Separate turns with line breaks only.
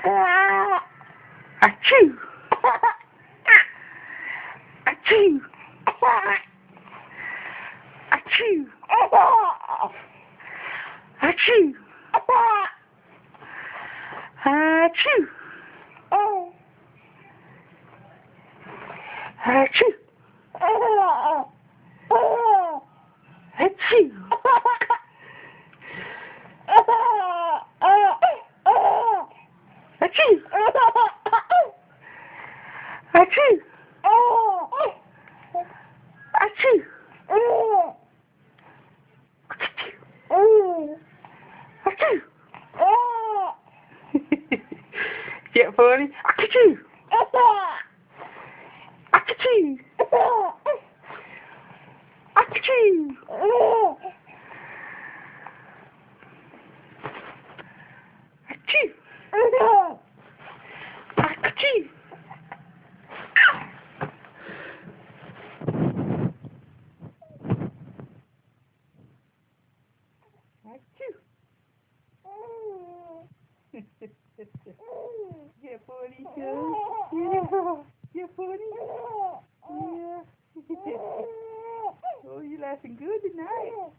Achoo! Achoo! Achoo! Achoo! Achoo! Achoo! Achoo! Achoo! Achoo! Achoo! Achoo! Get funny? Achoo! Achoo! Achoo! Achoo! Achoo! Yeah, funny, too. Yeah, funny. Yeah. Oh, you laughing good tonight.